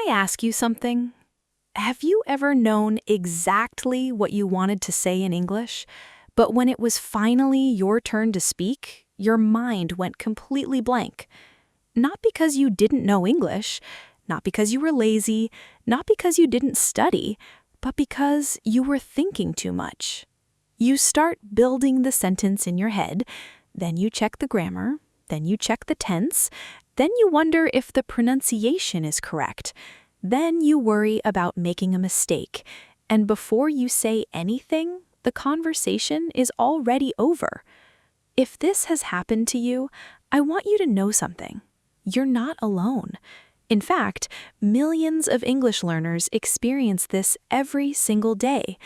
I ask you something? Have you ever known exactly what you wanted to say in English, but when it was finally your turn to speak, your mind went completely blank? Not because you didn't know English, not because you were lazy, not because you didn't study, but because you were thinking too much. You start building the sentence in your head, then you check the grammar, then you check the tense, then you wonder if the pronunciation is correct. Then you worry about making a mistake, and before you say anything, the conversation is already over. If this has happened to you, I want you to know something. You're not alone. In fact, millions of English learners experience this every single day.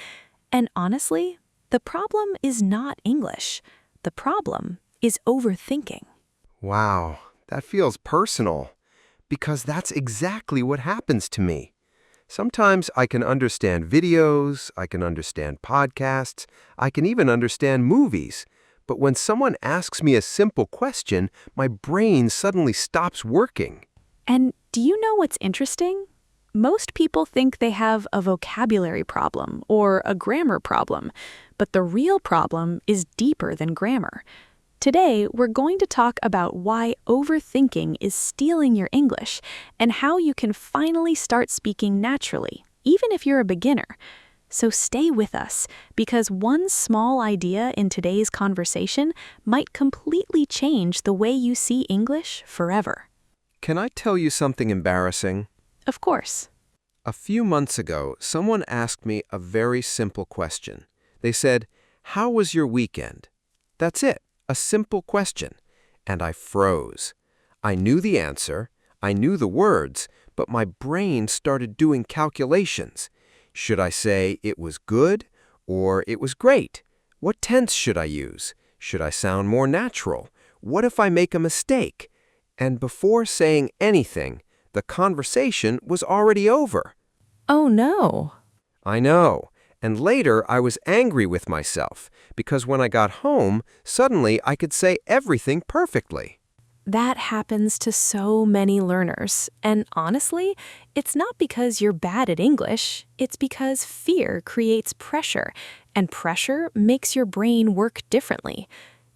And honestly, the problem is not English. The problem is overthinking. Wow, that feels personal, because that's exactly what happens to me. Sometimes I can understand videos, I can understand podcasts, I can even understand movies. But when someone asks me a simple question, my brain suddenly stops working. And do you know what's interesting? Most people think they have a vocabulary problem or a grammar problem, but the real problem is deeper than grammar. Today, we're going to talk about why overthinking is stealing your English and how you can finally start speaking naturally, even if you're a beginner. So stay with us, because one small idea in today's conversation might completely change the way you see English forever. Can I tell you something embarrassing? Of course. A few months ago, someone asked me a very simple question. They said, "How was your weekend?" That's it. A simple question, and I froze. I knew the answer, I knew the words, but my brain started doing calculations. Should I say it was good or it was great? What tense should I use? Should I sound more natural? What if I make a mistake? And before saying anything, the conversation was already over. Oh no. I know. And later, I was angry with myself, because when I got home, suddenly I could say everything perfectly. That happens to so many learners. And honestly, it's not because you're bad at English. It's because fear creates pressure, and pressure makes your brain work differently.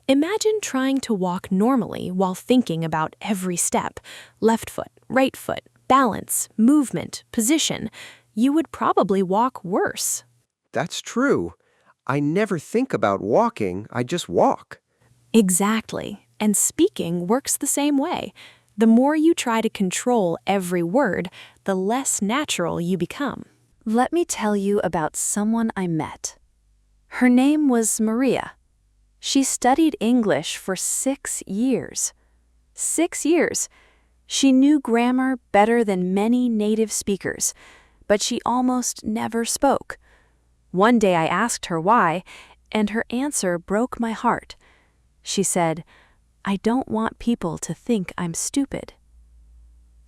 Imagine trying to walk normally while thinking about every step: left foot, right foot, balance, movement, position. You would probably walk worse. That's true. I never think about walking, I just walk. Exactly. And speaking works the same way. The more you try to control every word, the less natural you become. Let me tell you about someone I met. Her name was Maria. She studied English for 6 years. 6 years. She knew grammar better than many native speakers, but she almost never spoke. One day I asked her why, and her answer broke my heart. She said, "I don't want people to think I'm stupid."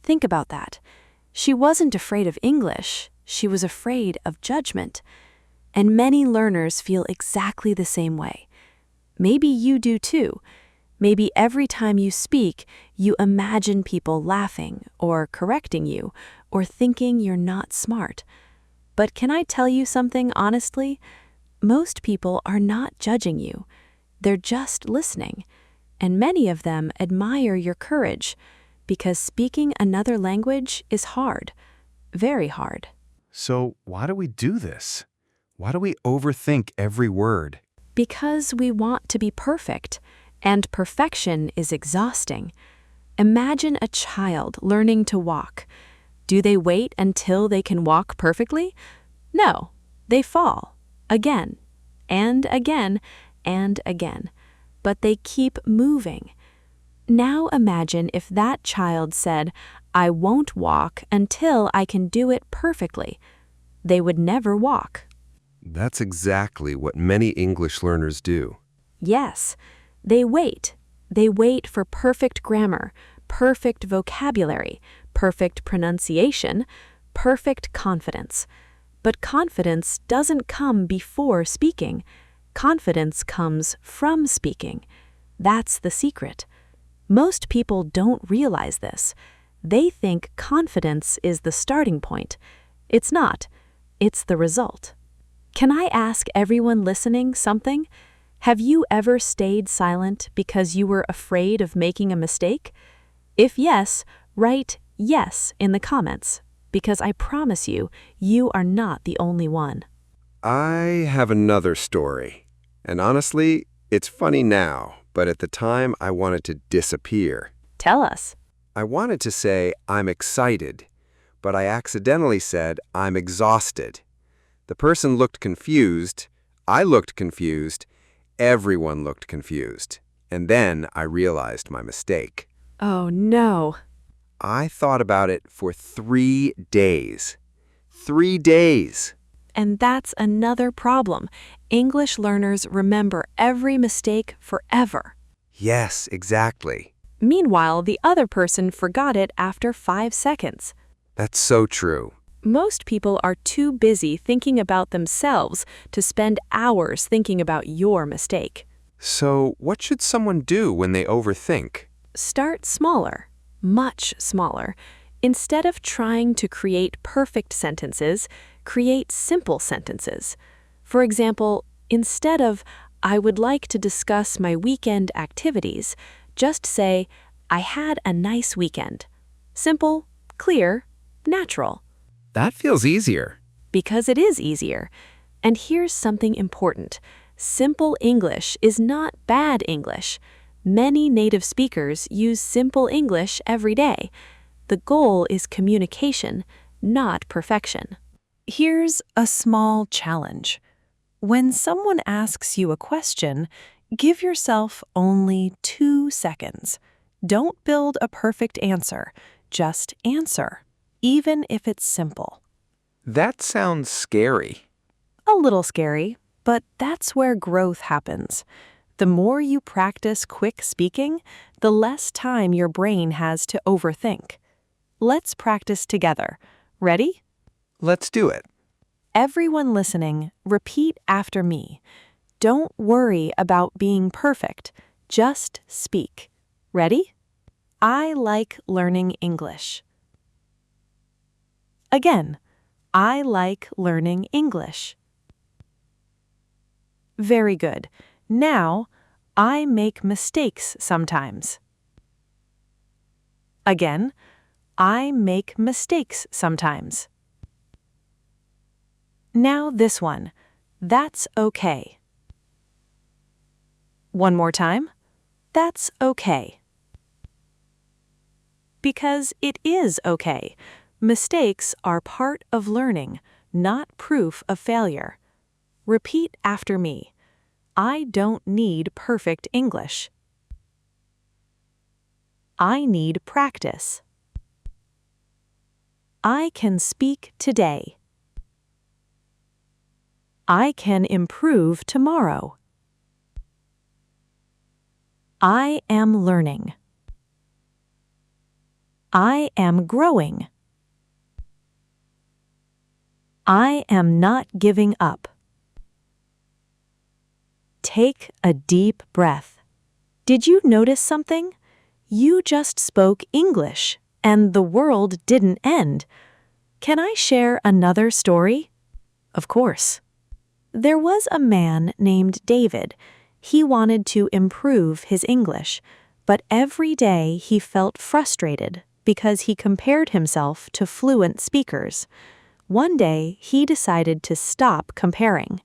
Think about that. She wasn't afraid of English, she was afraid of judgment. And many learners feel exactly the same way. Maybe you do too. Maybe every time you speak, you imagine people laughing or correcting you or thinking you're not smart. But can I tell you something honestly? Most people are not judging you. They're just listening. And many of them admire your courage, because speaking another language is hard, very hard. So why do we do this? Why do we overthink every word? Because we want to be perfect, and perfection is exhausting. Imagine a child learning to walk. Do they wait until they can walk perfectly? No, they fall again and again and again, but they keep moving. Now imagine if that child said, "I won't walk until I can do it perfectly." They would never walk. That's exactly what many English learners do. Yes, they wait. They wait for perfect grammar, perfect vocabulary, perfect pronunciation, perfect confidence. But confidence doesn't come before speaking. Confidence comes from speaking. That's the secret. Most people don't realize this. They think confidence is the starting point. It's not. It's the result. Can I ask everyone listening something? Have you ever stayed silent because you were afraid of making a mistake? If yes, write yes in the comments, because I promise you, you are not the only one. I have another story. And honestly, it's funny now, but at the time I wanted to disappear. Tell us. I wanted to say I'm excited, but I accidentally said I'm exhausted. The person looked confused, I looked confused, everyone looked confused. And then I realized my mistake. Oh no. I thought about it for 3 days. 3 days! And that's another problem. English learners remember every mistake forever. Yes, exactly. Meanwhile, the other person forgot it after 5 seconds. That's so true. Most people are too busy thinking about themselves to spend hours thinking about your mistake. So, what should someone do when they overthink? Start smaller, much smaller. Instead of trying to create perfect sentences, create simple sentences. For example, instead of, "I would like to discuss my weekend activities," just say, "I had a nice weekend." Simple, clear, natural. That feels easier. Because it is easier. And here's something important. Simple English is not bad English. Many native speakers use simple English every day. The goal is communication, not perfection. Here's a small challenge. When someone asks you a question, give yourself only 2 seconds. Don't build a perfect answer. Just answer, even if it's simple. That sounds scary. A little scary, but that's where growth happens. The more you practice quick speaking, the less time your brain has to overthink. Let's practice together. Ready? Let's do it. Everyone listening, repeat after me. Don't worry about being perfect. Just speak. Ready? I like learning English. Again, I like learning English. Very good. Now, I make mistakes sometimes. Again, I make mistakes sometimes. Now this one. That's okay. One more time. That's okay. Because it is okay. Mistakes are part of learning, not proof of failure. Repeat after me. I don't need perfect English. I need practice. I can speak today. I can improve tomorrow. I am learning. I am growing. I am not giving up. Take a deep breath. Did you notice something? You just spoke English, and the world didn't end. Can I share another story? Of course. There was a man named David. He wanted to improve his English, but every day he felt frustrated because he compared himself to fluent speakers. One day, he decided to stop comparing.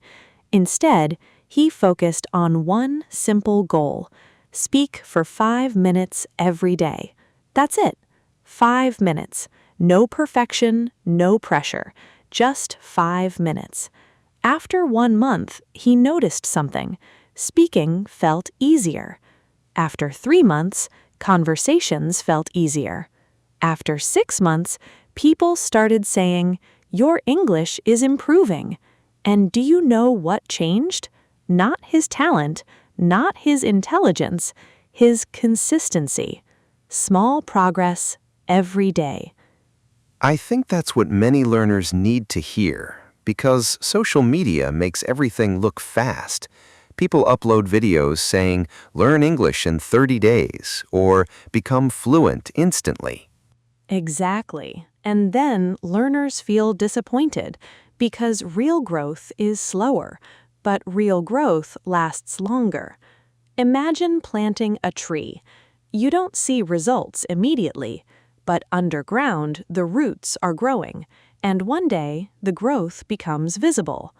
Instead, he focused on one simple goal: speak for 5 minutes every day. That's it. 5 minutes. No perfection, no pressure. Just 5 minutes. After 1 month, he noticed something. Speaking felt easier. After 3 months, conversations felt easier. After 6 months, people started saying, "Your English is improving." And do you know what changed? Not his talent, not his intelligence, his consistency. Small progress every day. I think that's what many learners need to hear, because social media makes everything look fast. People upload videos saying, "Learn English in 30 days," or "Become fluent instantly." Exactly. And then learners feel disappointed because real growth is slower, but real growth lasts longer. Imagine planting a tree. You don't see results immediately, but underground the roots are growing, and one day the growth becomes visible.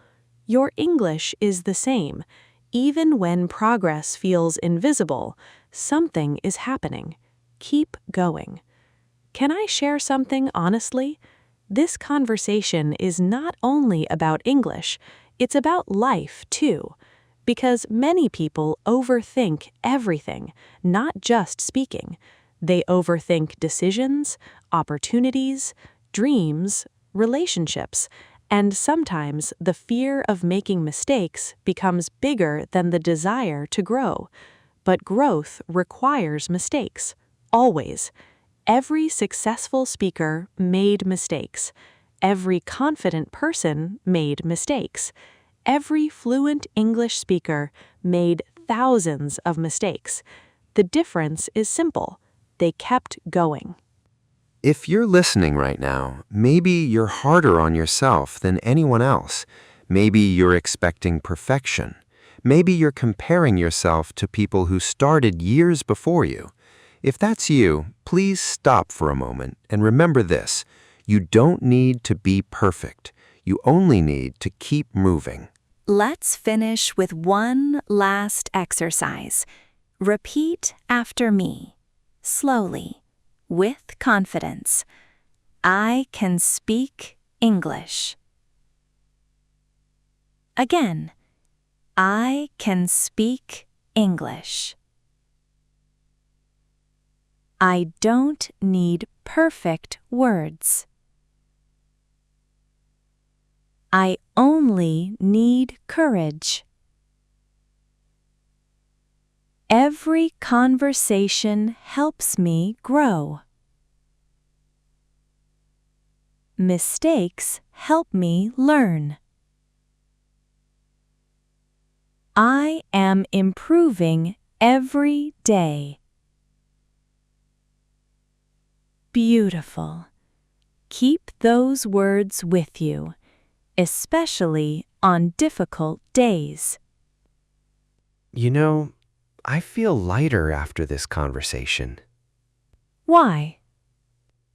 Your English is the same. Even when progress feels invisible, something is happening. Keep going. Can I share something honestly? This conversation is not only about English, it's about life too. Because many people overthink everything, not just speaking. They overthink decisions, opportunities, dreams, relationships, and sometimes the fear of making mistakes becomes bigger than the desire to grow. But growth requires mistakes, always. Every successful speaker made mistakes. Every confident person made mistakes. Every fluent English speaker made thousands of mistakes. The difference is simple. They kept going. If you're listening right now, maybe you're harder on yourself than anyone else. Maybe you're expecting perfection. Maybe you're comparing yourself to people who started years before you. If that's you, please stop for a moment and remember this. You don't need to be perfect. You only need to keep moving. Let's finish with one last exercise. Repeat after me, slowly, with confidence. I can speak English. Again, I can speak English. I don't need perfect words. I only need courage. Every conversation helps me grow. Mistakes help me learn. I am improving every day. Beautiful. Keep those words with you, especially on difficult days. You know, I feel lighter after this conversation Why?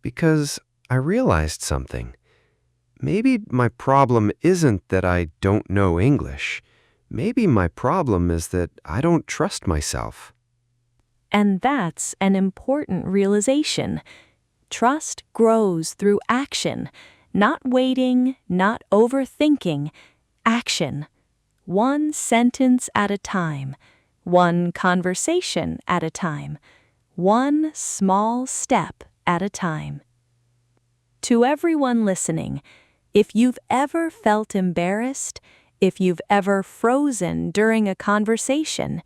because I realized something. Maybe my problem isn't that I don't know English. Maybe my problem is that I don't trust myself. And that's an important realization. Trust grows through action, not waiting, not overthinking. Action. One sentence at a time, one conversation at a time, one small step at a time. To everyone listening, if you've ever felt embarrassed, if you've ever frozen during a conversation,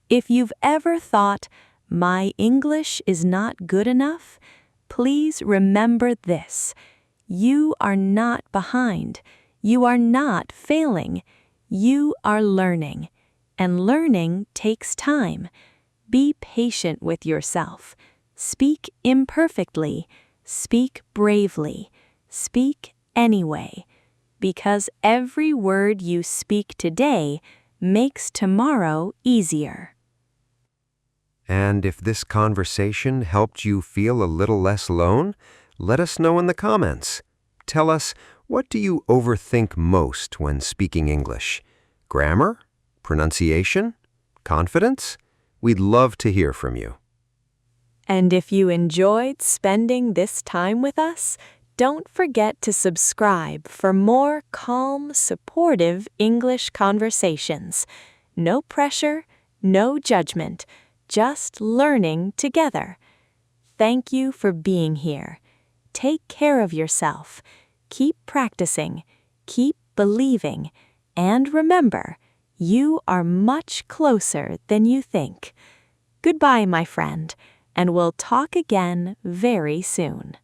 if you've ever thought, my English is not good enough, please remember this. You are not behind. You are not failing. You are learning. And learning takes time. Be patient with yourself. Speak imperfectly. Speak bravely. Speak anyway. Because every word you speak today makes tomorrow easier. And if this conversation helped you feel a little less alone, let us know in the comments. Tell us, what do you overthink most when speaking English? Grammar? Pronunciation? Confidence? We'd love to hear from you. And if you enjoyed spending this time with us, don't forget to subscribe for more calm, supportive English conversations. No pressure, no judgment, just learning together. Thank you for being here. Take care of yourself. Keep practicing. Keep believing. And remember, you are much closer than you think. Goodbye, my friend, and we'll talk again very soon.